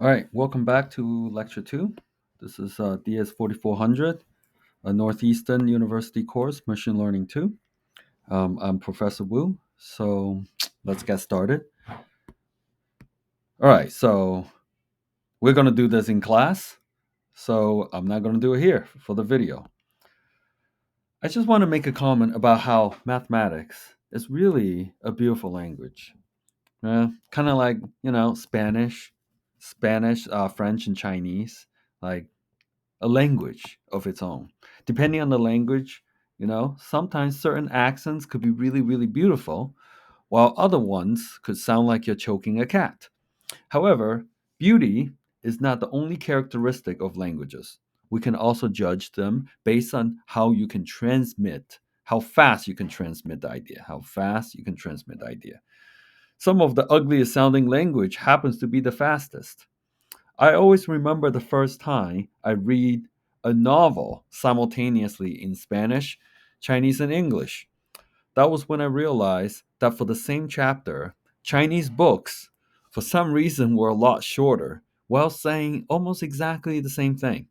All right, welcome back to Lecture 2. This is DS 4400, a Northeastern University course, Machine Learning 2. I'm Professor Wu, so let's get started. All right, so we're going to do this in class, so I'm not going to do it here for the video. I just want to make a comment about how mathematics is really a beautiful language. Kind of like, Spanish, French, and Chinese. Like, a language of its own. Depending on the language, sometimes certain accents could be really, really beautiful, while other ones could sound like you're choking a cat. However, beauty is not the only characteristic of languages. We can also judge them based on how you can transmit, how fast you can transmit the idea, how fast you can transmit the idea. Some of the ugliest sounding language happens to be the fastest. I always remember the first time I read a novel simultaneously in Spanish, Chinese, and English. That was when I realized that for the same chapter, Chinese books, for some reason, were a lot shorter while saying almost exactly the same thing.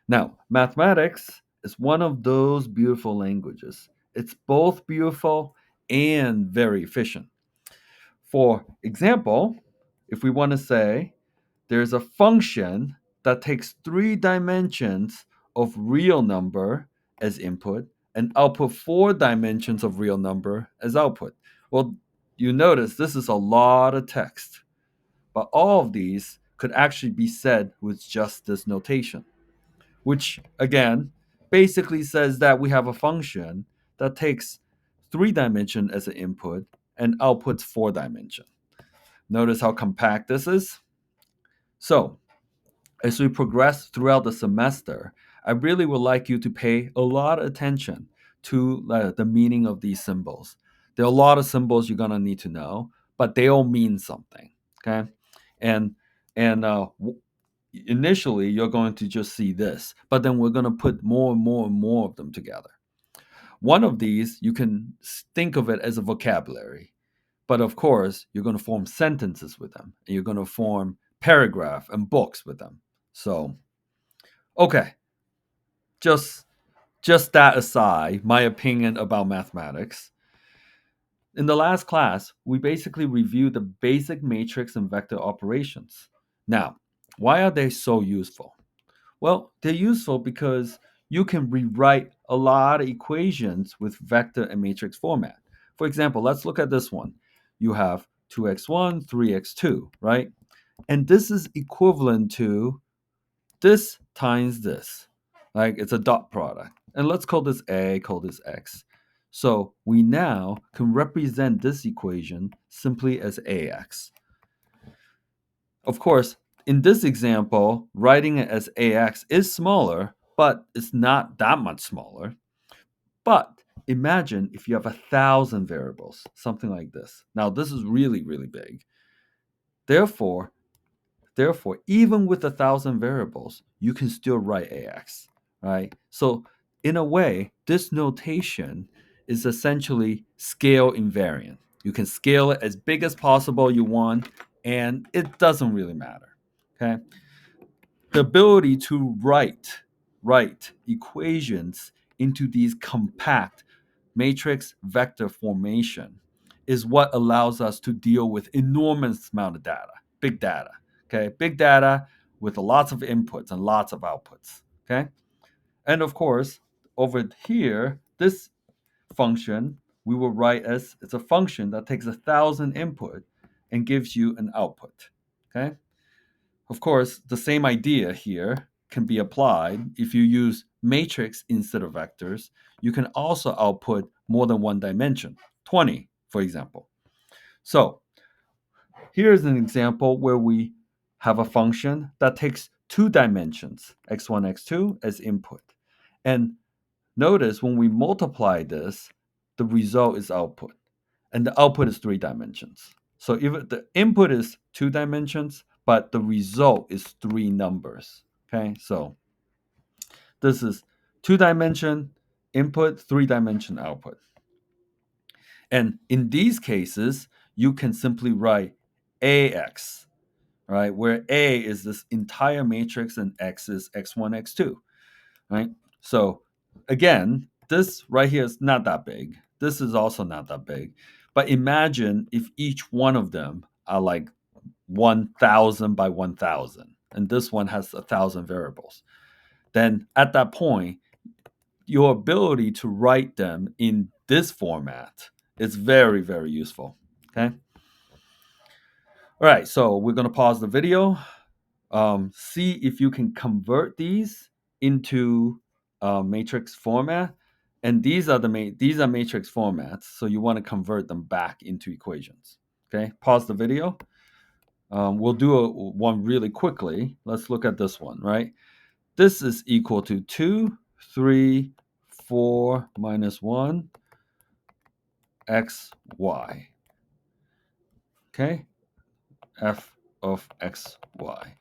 Now, mathematics is one of those beautiful languages. It's both beautiful and very efficient. For example, if we want to say there's a function that takes three dimensions of real number as input and output four dimensions of real number as output. Well, you notice this is a lot of text, but all of these could actually be said with just this notation, which again basically says that we have a function that takes three dimension as an input and outputs four dimension. Notice how compact this is? So, as we progress throughout the semester, I really would like you to pay a lot of attention to the meaning of these symbols. There are a lot of symbols you're gonna need to know, but they all mean something. Okay, and and initially you're going to just see this, but then we're gonna put more and more and more of them together. One of these you can think of it as a vocabulary, but of course you're going to form sentences with them, and you're going to form paragraph and books with them. So okay, just just that aside, my opinion about mathematics. In the last class, we basically reviewed the basic matrix and vector operations. Now, why are they so useful? Well, they're useful because you can rewrite a lot of equations with vector and matrix format. For example, let's look at this one. You have 2x1, 3x2, right? And this is equivalent to this times this. Like, it's a dot product. And let's call this A, call this X. So we now can represent this equation simply as AX. Of course, in this example, writing it as AX is smaller, but it's not that much smaller. But imagine if you have 1,000 variables, something like this. Now, this is really, really big. Therefore, Therefore, even with 1,000 variables, you can still write AX, right? So in a way, this notation is essentially scale invariant. You can scale it as big as possible you want, and it doesn't really matter. Okay. The ability to write equations into these compact matrix vector formation is what allows us to deal with enormous amount of data, big data. Okay, big data with lots of inputs and lots of outputs. Okay, and of course, over here, this function we will write as it's a function that takes 1,000 input and gives you an output. Okay, of course, the same idea here can be applied if you use matrix instead of vectors. You can also output more than one dimension, 20, for example. So here's an example where we have a function that takes two dimensions, x1, x2, as input. And notice when we multiply this, the result is output. And the output is three dimensions. So if the input is two dimensions, but the result is three numbers. Okay, so this is two-dimension input, three-dimension output. And in these cases, you can simply write AX, right? Where A is this entire matrix and X is X1, X2, right? So again, this right here is not that big. This is also not that big. But imagine if each one of them are like 1,000 by 1,000, and this one has 1,000 variables. Then at that point, your ability to write them in this format is very, very useful. Okay. All right. So we're going to pause the video. See if you can convert these into matrix format. And these are these are matrix formats. So you want to convert them back into equations. Okay. Pause the video. We'll do one really quickly. Let's look at this one, right? This is equal to 2, 3, 4 minus 1, x, y. Okay? F of x, y.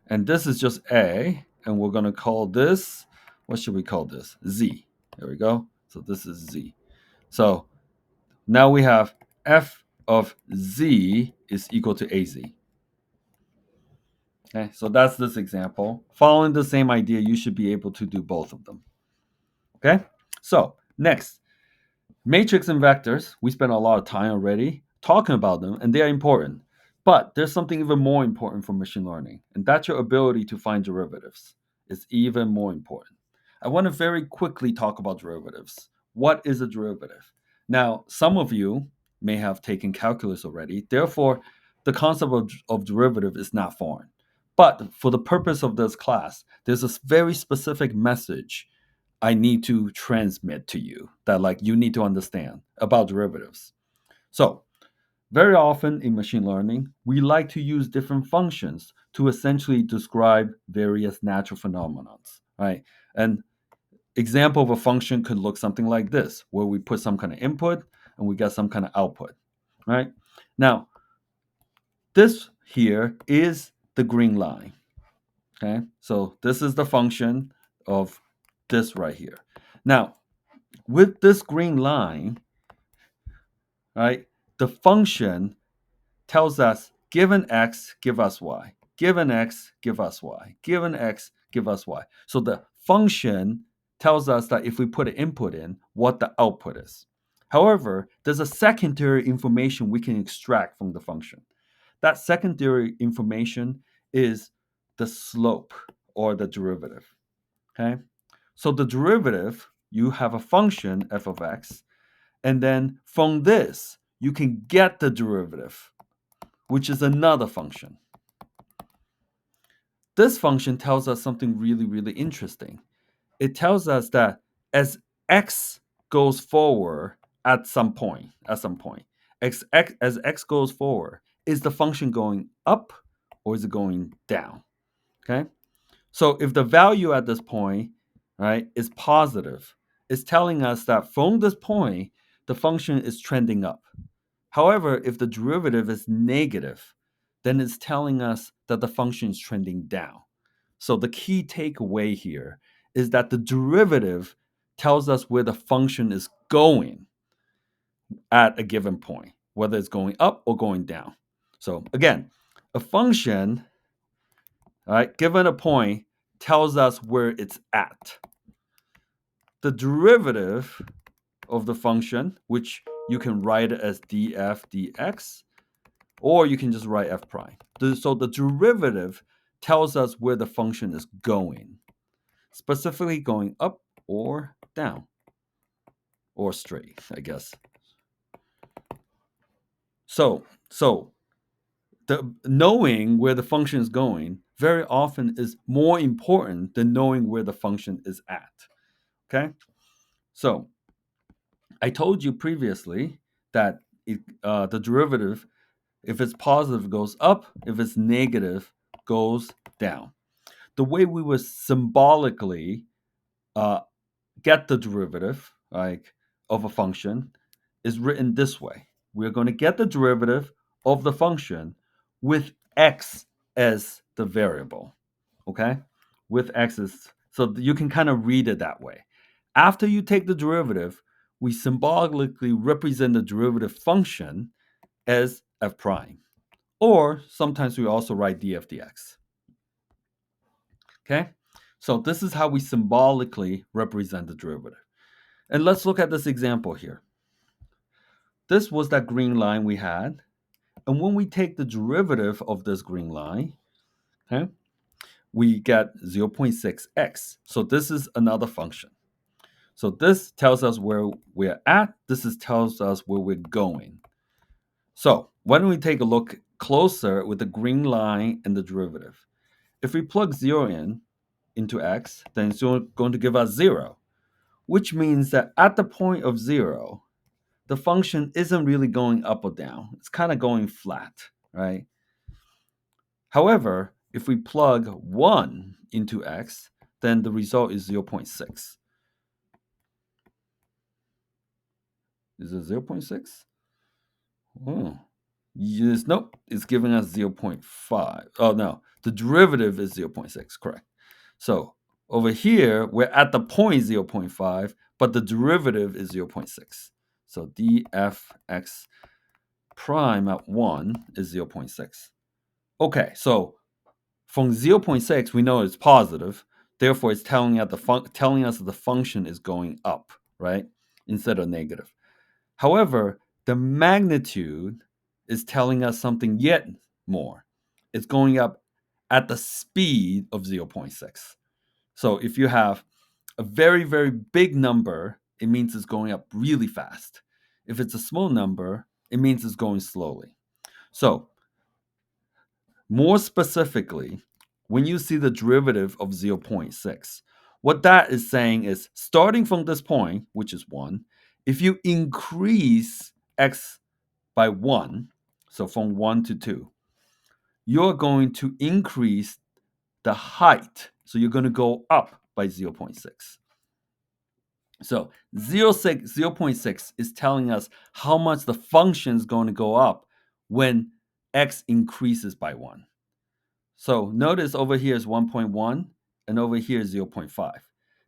And this is just a, and we're going to call this, what should we call this? Z. There we go. So this is z. So now we have f of z is equal to az. Okay, so that's this example. Following the same idea, you should be able to do both of them. Okay, so next, matrix and vectors. We spent a lot of time already talking about them, and they are important. But there's something even more important for machine learning, and that's your ability to find derivatives. Is even more important. I want to very quickly talk about derivatives. What is a derivative? Now, some of you may have taken calculus already. Therefore, the concept of derivative is not foreign. But for the purpose of this class, there's a very specific message I need to transmit to you that like you need to understand about derivatives. So, very often in machine learning, we like to use different functions to essentially describe various natural phenomena, right? And example of a function could look something like this, where we put some kind of input and we get some kind of output, right? Now, this here is the green line, okay? So this is the function of this right here. Now, with this green line, right, the function tells us given x, give us y. Given x, give us y. Given x, give us y. So the function tells us that if we put an input in, what the output is. However, there's a secondary information we can extract from the function. That secondary information is the slope or the derivative. Okay? So the derivative, you have a function f of x, and then from this, you can get the derivative, which is another function. This function tells us something really, really interesting. It tells us that as x goes forward at some point, as x goes forward, is the function going up or is it going down? Okay. So if the value at this point, right, is positive, it's telling us that from this point, the function is trending up. However, if the derivative is negative, then it's telling us that the function is trending down. So the key takeaway here is that the derivative tells us where the function is going at a given point, whether it's going up or going down. So again, a function, all right, given a point, tells us where it's at. The derivative of the function, which you can write it as df dx, or you can just write f prime. So the derivative tells us where the function is going, specifically going up or down, or straight, I guess. So the knowing where the function is going very often is more important than knowing where the function is at. Okay, so I told you previously that the derivative, if it's positive, goes up. If it's negative, goes down. The way we would symbolically uh, get the derivative, like of a function, is written this way. We're going to get the derivative of the function with x as the variable. Okay, with x as, so you can kind of read it that way. After you take the derivative, we symbolically represent the derivative function as f prime, Or sometimes we also write df dx. Okay? So this is how we symbolically represent the derivative. And let's look at this example here. This was that green line we had. And when we take the derivative of this green line, okay, we get 0.6x. So this is another function. So this tells us where we're at. This tells us where we're going. So why don't we take a look closer with the green line and the derivative? If we plug 0 into x, then it's going to give us 0, which means that at the point of 0, the function isn't really going up or down. It's kind of going flat, right? However, if we plug 1 into x, then the result is 0.6. Is it 0.6? Oh, yes, nope. It's giving us 0.5. Oh, no. The derivative is 0.6, correct. So over here, we're at the point 0.5, but the derivative is 0.6. So dfx prime at 1 is 0.6. Okay, so from 0.6, we know it's positive. Therefore, it's telling us that the function is going up, right? Instead of negative. However, the magnitude is telling us something yet more. It's going up at the speed of 0.6. So if you have a very, very big number, it means it's going up really fast. If it's a small number, it means it's going slowly. So more specifically, when you see the derivative of 0.6, what that is saying is starting from this point, which is 1, if you increase x by 1, so from 1 to 2, you're going to increase the height. So you're going to go up by 0.6. So 0.6 is telling us how much the function is going to go up when x increases by 1. So notice over here is 1.1 and over here is 0.5.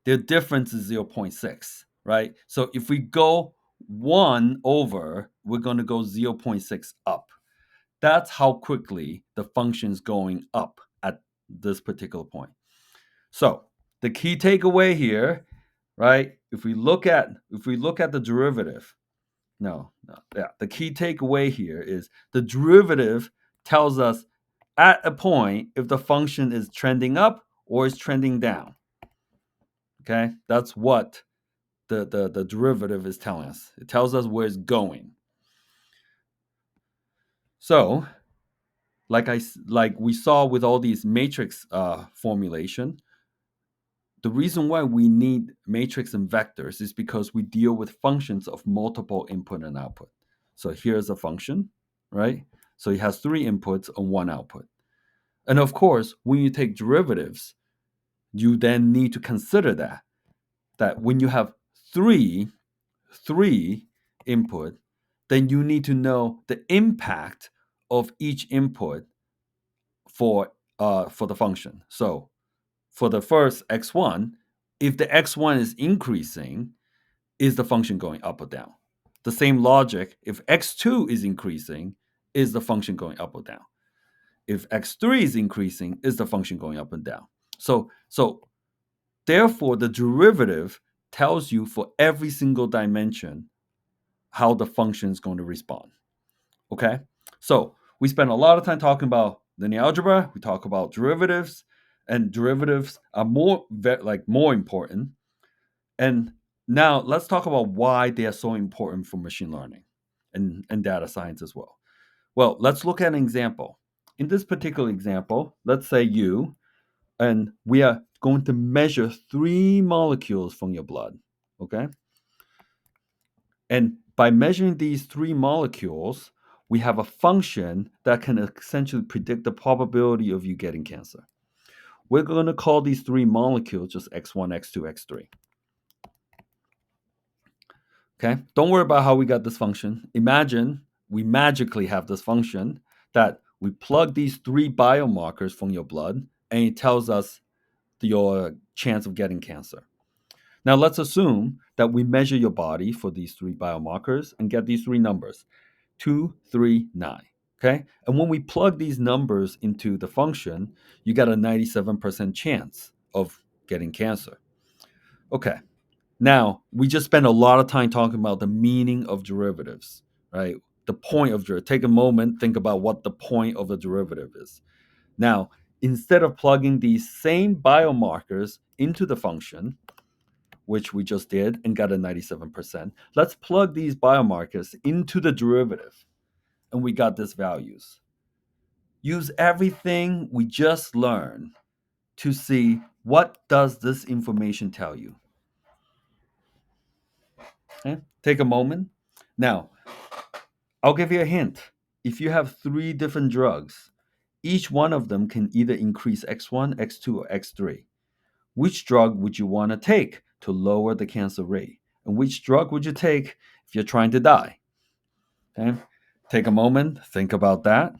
Their difference is 0.6, right? So if we go 1 over, we're going to go 0.6 up. That's how quickly the function is going up at this particular point. So the key takeaway here, right? If we look at the derivative, the key takeaway here is the derivative tells us at a point if the function is trending up or is trending down. Okay, that's what the derivative is telling us. It tells us where it's going. So, like we saw with all these matrix formulation, the reason why we need matrix and vectors is because we deal with functions of multiple input and output. So here's a function, right? So it has 3 inputs and 1 output. And of course, when you take derivatives, you then need to consider that when you have three input, then you need to know the impact of each input for the function. So for the first x1, if the x1 is increasing, is the function going up or down? The same logic, if x2 is increasing, is the function going up or down? If x3 is increasing, is the function going up and down? So therefore, the derivative tells you for every single dimension how the function is going to respond. Okay? So we spend a lot of time talking about linear algebra. We talk about derivatives, and derivatives are more important. And now let's talk about why they are so important for machine learning and data science as well. Well, let's look at an example. In this particular example, let's say we are going to measure 3 molecules from your blood. Okay? And by measuring these 3 molecules, we have a function that can essentially predict the probability of you getting cancer. We're going to call these 3 molecules just x1, x2, x3. Okay? Don't worry about how we got this function. Imagine we magically have this function that we plug these 3 biomarkers from your blood and it tells us your chance of getting cancer. Now let's assume that we measure your body for these 3 biomarkers and get these 3 numbers, 2, 3, 9. Okay. And when we plug these numbers into the function, you got a 97% chance of getting cancer. Okay. Now, we just spent a lot of time talking about the meaning of derivatives, right? The point of derivative. Take a moment, think about what the point of a derivative is. Now, instead of plugging these same biomarkers into the function, which we just did and got a 97%, let's plug these biomarkers into the derivative and we got these values. Use everything we just learned to see what does this information tell you. Okay? Take a moment. Now, I'll give you a hint. If you have three different drugs, each one of them can either increase X1, X2, or X3. Which drug would you want to take to lower the cancer rate? And which drug would you take if you're trying to die? Okay? Take a moment, think about that.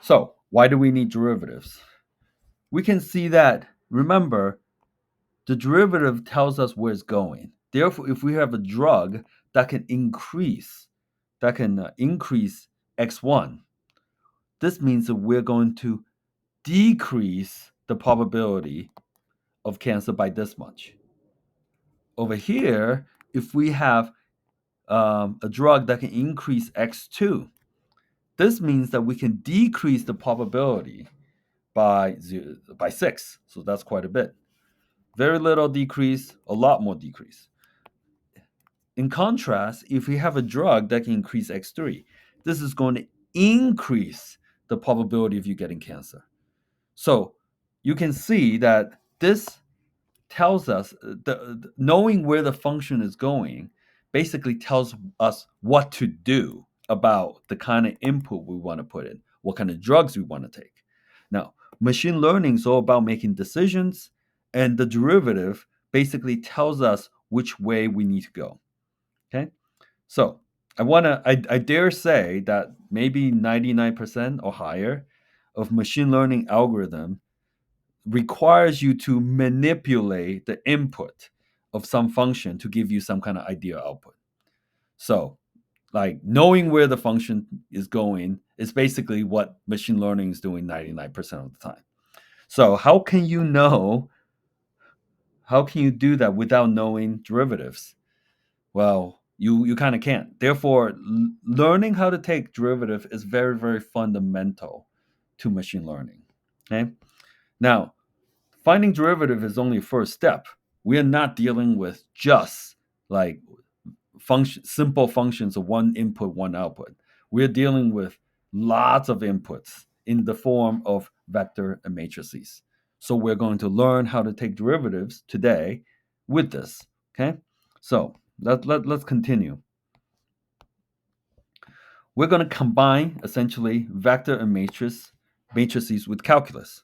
So, why do we need derivatives? We can see that, remember, the derivative tells us where it's going. Therefore, if we have a drug that can increase X1, this means that we're going to decrease the probability of cancer by this much. Over here, if we have a drug that can increase X2, this means that we can decrease the probability by 6. So that's quite a bit. Very little decrease, a lot more decrease. In contrast, if we have a drug that can increase X3, this is going to increase the probability of you getting cancer. So you can see that this tells us knowing where the function is going basically tells us what to do about the kind of input we want to put in, what kind of drugs we want to take. Now, machine learning is all about making decisions, and the derivative basically tells us which way we need to go. Okay, so I dare say that maybe 99% or higher of machine learning algorithm requires you to manipulate the input of some function to give you some kind of ideal output. So, like knowing where the function is going is basically what machine learning is doing 99% of the time. So, how can you do that without knowing derivatives? Well, you kind of can't. Therefore, learning how to take derivative is very, very fundamental to machine learning. Okay? Now, finding derivative is only a first step. We are not dealing with just like simple functions of one input, one output. We're dealing with lots of inputs in the form of vector and matrices. So we're going to learn how to take derivatives today with this. Okay, so let's continue. We're going to combine essentially vector and matrices with calculus.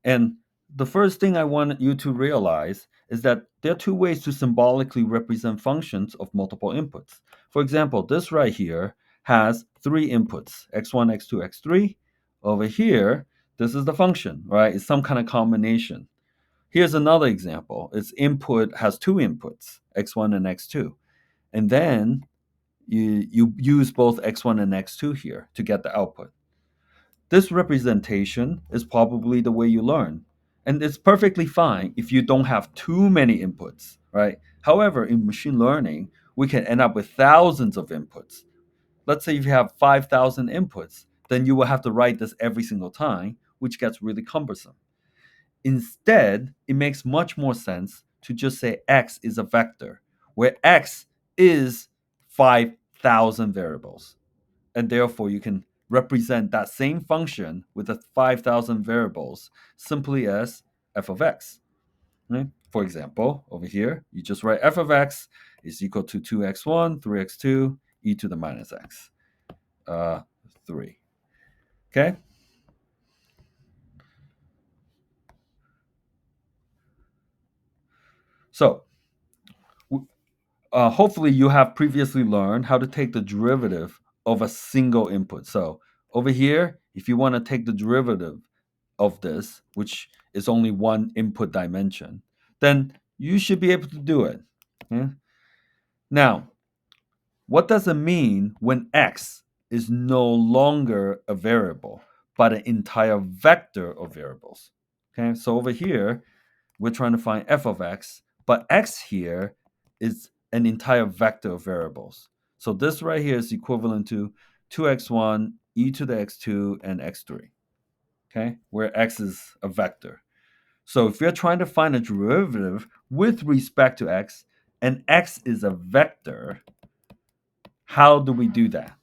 And the first thing I want you to realize is that there are two ways to symbolically represent functions of multiple inputs. For example, this right here has three inputs, x1, x2, x3. Over here, this is the function, right? It's some kind of combination. Here's another example. Its input has two inputs, x1 and x2. And then you use both x1 and x2 here to get the output. This representation is probably the way you learn. And it's perfectly fine if you don't have too many inputs, right? However, in machine learning, we can end up with thousands of inputs. Let's say if you have 5,000 inputs, then you will have to write this every single time, which gets really cumbersome. Instead, it makes much more sense to just say x is a vector, where x is 5,000 variables. And therefore, you can represent that same function with the 5,000 variables simply as f of x. Right? For example, over here, you just write f of x is equal to 2x1, 3x2, e to the minus x, 3. Okay? So, hopefully you have previously learned how to take the derivative of a single input. So, over here, if you want to take the derivative of this, which is only one input dimension, then you should be able to do it. Yeah? Now, what does it mean when x is no longer a variable, but an entire vector of variables. Okay, so over here, we're trying to find f of x, but x here is an entire vector of variables. So this right here is equivalent to 2x1, e to the x2, and x3, okay, where x is a vector. So if you're trying to find a derivative with respect to x, and x is a vector, how do we do that?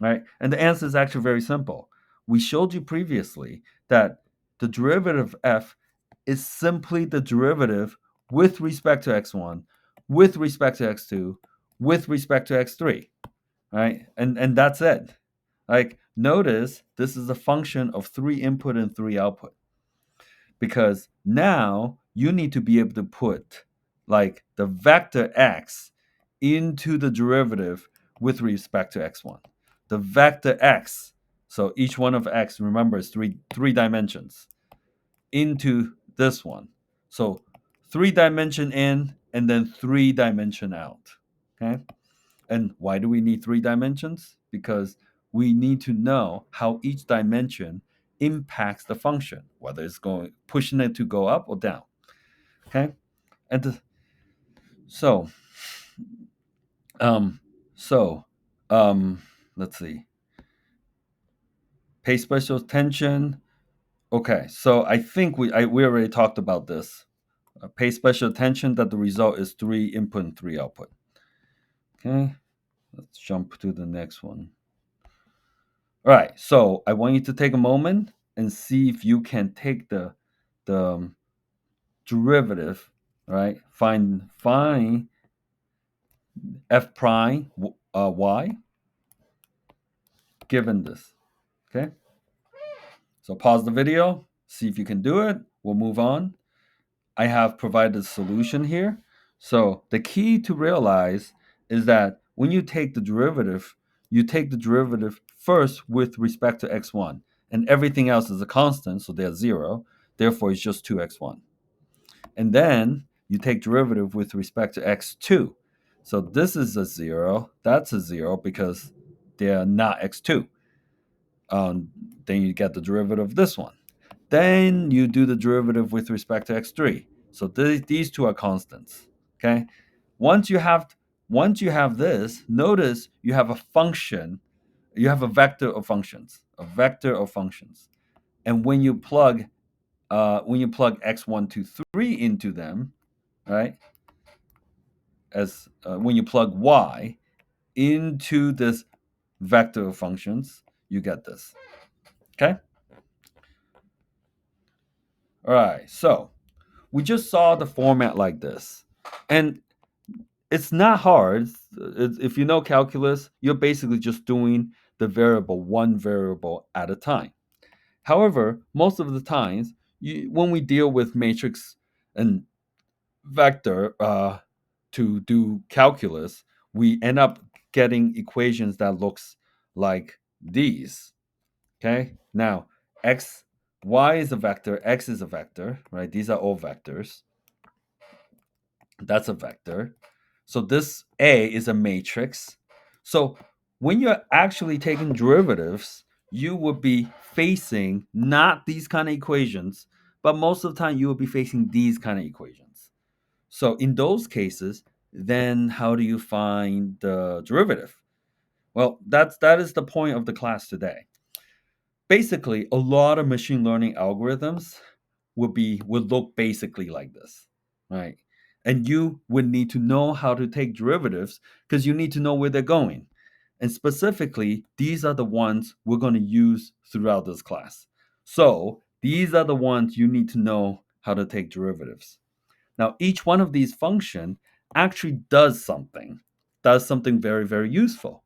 Right? And the answer is actually very simple. We showed you previously that the derivative of f is simply the derivative with respect to x1, with respect to x2, with respect to x3, right? And that's it. Like, notice this is a function of 3 input and 3 output, because now you need to be able to put like the vector x into the derivative with respect to x1. The vector x, so each one of x, remember, is three dimensions, into this one. So 3 dimension in and then 3 dimension out. Okay? And why do we need 3 dimensions? Because we need to know how each dimension impacts the function, whether it's going pushing it to go up or down. Okay? And so um so let's see. Pay special attention. Okay, so I think we already talked about this. Pay special attention that the result is 3 input and 3 output. Okay, let's jump to the next one. All right, so I want you to take a moment and see if you can take the derivative, right? Find f prime y given this. Okay, so pause the video, see if you can do it. We'll move on. I have provided a solution here. So the key to realize is that when you take the derivative, you take the derivative first with respect to x1, and everything else is a constant, so they're 0. Therefore, it's just 2x1. And then you take derivative with respect to x2. So this is a 0, that's a 0, because they're not x2. Then you get the derivative of this one. Then you do the derivative with respect to x3. So these two are constants. Okay. Once you have this, notice you have a function. You have a vector of functions. A vector of functions. And when you plug x1, 2, 3 into them, right? As when you plug y into this vector of functions, you get this. Okay. All right. So we just saw the format like this, and it's not hard. If you know calculus, you're basically just doing the variable one variable at a time. However, most of the times, when we deal with matrix and vector to do calculus, we end up getting equations that looks like these. Okay, now y is a vector, x is a vector, right? These are all vectors. That's a vector. So this A is a matrix. So when you're actually taking derivatives, you would be facing not these kind of equations, but most of the time you will be facing these kind of equations. So in those cases, then how do you find the derivative? Well, that is the point of the class today. Basically, a lot of machine learning algorithms would look basically like this, right? And you would need to know how to take derivatives because you need to know where they're going. And specifically, these are the ones we're going to use throughout this class. So these are the ones you need to know how to take derivatives. Now, each one of these function actually does something very, very useful.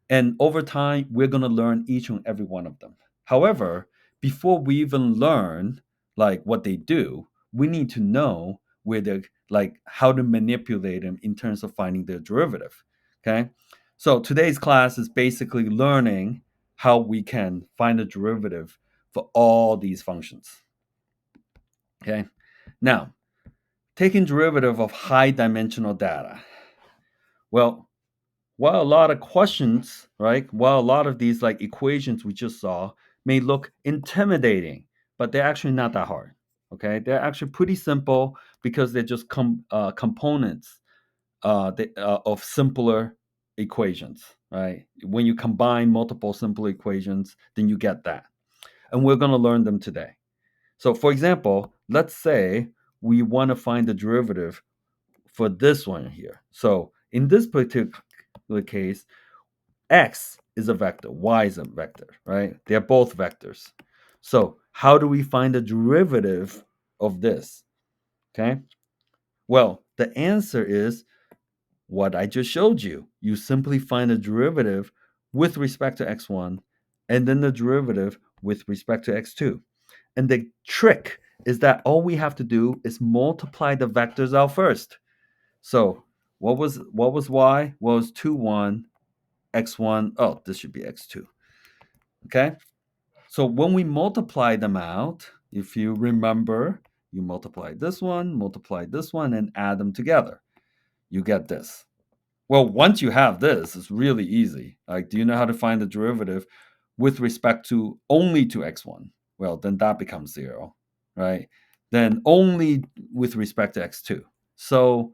And over time, we're going to learn each and every one of them. However, before we even learn like what they do, we need to know where they're like how to manipulate them in terms of finding their derivative. Okay. So today's class is basically learning how we can find a derivative for all these functions. Okay. Now, taking derivative of high dimensional data. Well, while a lot of questions, right? While a lot of these like equations we just saw may look intimidating, but they're actually not that hard. Okay, they're actually pretty simple because they're just components of simpler equations, right? When you combine multiple simple equations, then you get that, and we're going to learn them today. So, for example, let's say we want to find the derivative for this one here. So, in this particular case, x is a vector, y is a vector, right? They're both vectors. So, how do we find the derivative of this? Okay. Well, the answer is what I just showed you. You simply find the derivative with respect to x1 and then the derivative with respect to x2. And the trick is that all we have to do is multiply the vectors out first. So what was y? Well, it's 2, 1, x1. Oh, this should be x2. Okay? So when we multiply them out, if you remember, you multiply this one, and add them together. You get this. Well, once you have this, it's really easy. Like, do you know how to find the derivative with respect to only to x1? Well, then that becomes 0, right? Then only with respect to x2. So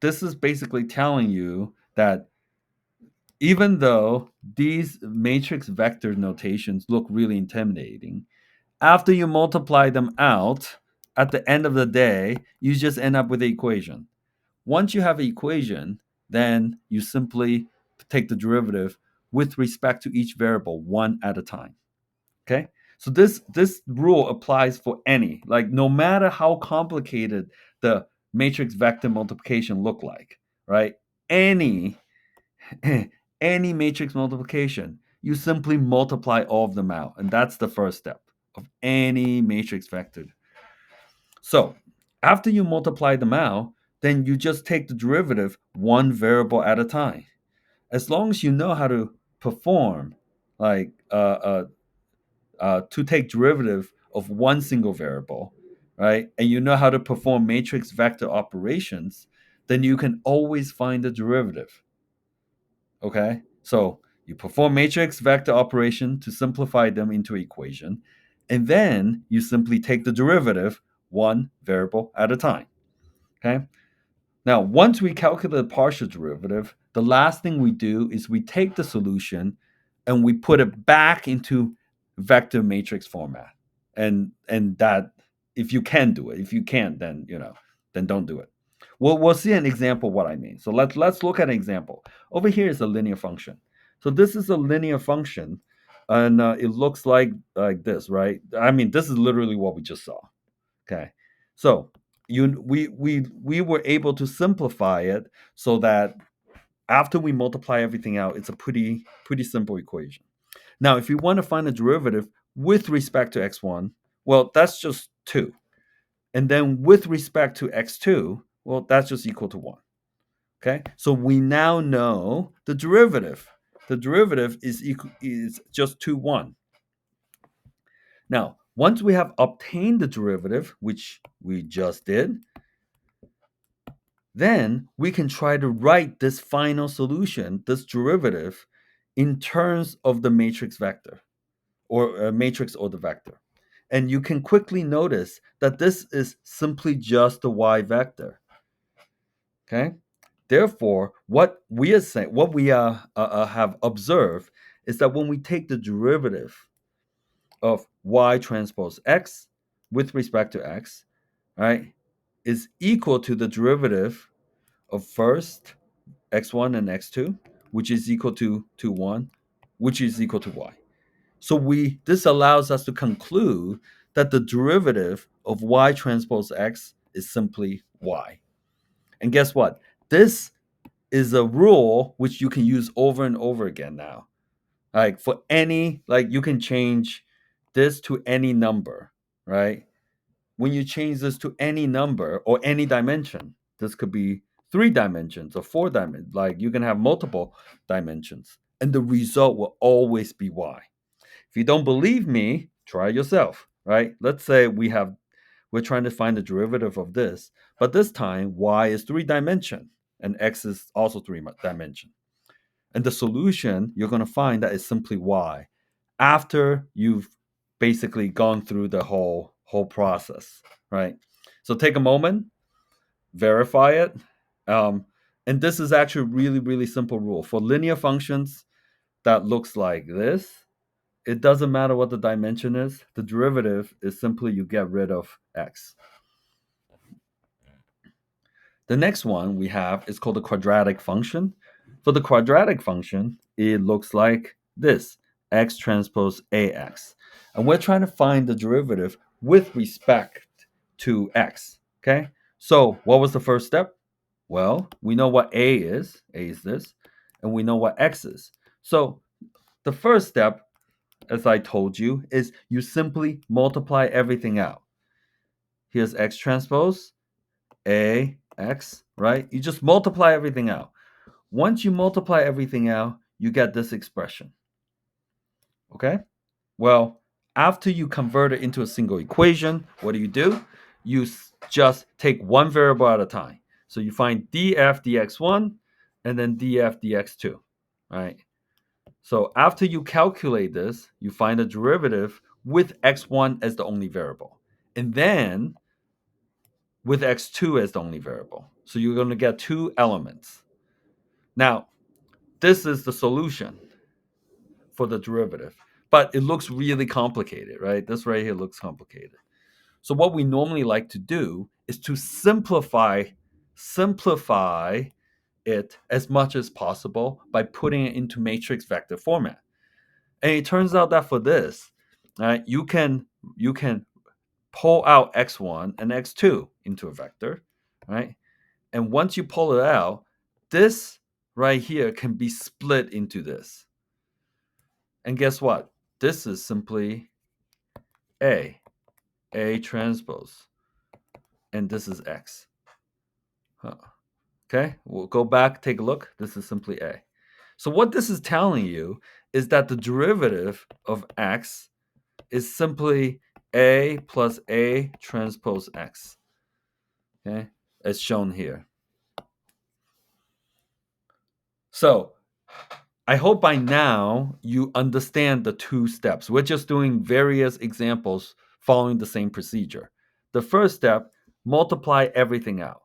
this is basically telling you that even though these matrix vector notations look really intimidating, after you multiply them out, at the end of the day, you just end up with the equation. Once you have an equation, then you simply take the derivative with respect to each variable one at a time. Okay? So this rule applies for any, like no matter how complicated the matrix vector multiplication look like, right? Any any matrix multiplication, you simply multiply all of them out, and that's the first step of any matrix vector. So after you multiply them out, then you just take the derivative one variable at a time. As long as you know how to perform, like to take derivative of one single variable, right? And you know how to perform matrix vector operations, then you can always find the derivative. Okay? So you perform matrix vector operation to simplify them into equation, and then you simply take the derivative one variable at a time. Okay? Now, once we calculate the partial derivative, the last thing we do is we take the solution and we put it back into vector matrix format. And that, if you can do it, if you can't, then then don't do it. We'll see an example of what I mean. So let's look at an example. Over here is a linear function. So this is a linear function, and it looks like this, right? I mean, this is literally what we just saw. Okay, so we were able to simplify it so that after we multiply everything out, it's a pretty simple equation. Now, if you want to find a derivative with respect to x1, well, that's just 2. And then with respect to x2, well, that's just equal to 1. Okay? So we now know the derivative. The derivative is just 2, 1. Now, once we have obtained the derivative, which we just did, then we can try to write this final solution, this derivative, in terms of the matrix vector or matrix or the vector. And you can quickly notice that this is simply just the y vector. Okay. Therefore, what we are saying, what we have observed is that when we take the derivative of y transpose x with respect to x, right, is equal to the derivative of first x1 and x2, which is equal to 1, which is equal to y. So this allows us to conclude that the derivative of y transpose x is simply y. And guess what? This is a rule which you can use over and over again now. Like for any, like you can change this to any number, right? When you change this to any number or any dimension, this could be 3 dimensions or 4 dimensions, like you can have multiple dimensions, and the result will always be y. If you don't believe me, try yourself, right? Let's say we're trying to find the derivative of this, but this time y is 3 dimension. and x is also three dimension. And the solution you're going to find that is simply y after you've basically gone through the whole process, right? So take a moment, verify it. Um, and this is actually a really, really simple rule. For linear functions that looks like this, it doesn't matter what the dimension is. The derivative is simply you get rid of x. The next one we have is called the quadratic function. For the quadratic function, it looks like this, x transpose ax. And we're trying to find the derivative with respect to x, okay? So what was the first step? Well, we know what a is this, and we know what x is. So the first step, as I told you, is you simply multiply everything out. Here's x transpose ax, right? You just multiply everything out. Once you multiply everything out, you get this expression. Okay? Well, after you convert it into a single equation, what do? You just take one variable at a time. So you find df dx1 and then df dx2, right? So after you calculate this, you find a derivative with x1 as the only variable. And then with x2 as the only variable. So you're going to get two elements. Now, this is the solution for the derivative, but it looks really complicated, right? This right here looks complicated. So what we normally like to do is to simplify it as much as possible by putting it into matrix vector format. And it turns out that for this, you can pull out x1 and x2 into a vector, right? And once you pull it out, this right here can be split into this. And guess what? This is simply A transpose. And this is X. Huh. Okay, we'll go back, take a look. This is simply A. So what this is telling you is that the derivative of X is simply A plus A transpose X. Okay, as shown here. So I hope by now you understand the two steps. We're just doing various examples following the same procedure. The first step, multiply everything out.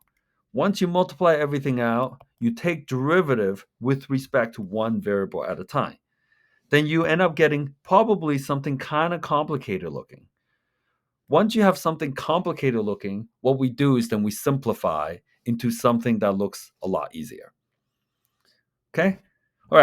Once you multiply everything out, you take derivative with respect to one variable at a time. Then you end up getting probably something kind of complicated looking. Once you have something complicated looking, what we do is then we simplify into something that looks a lot easier. Okay?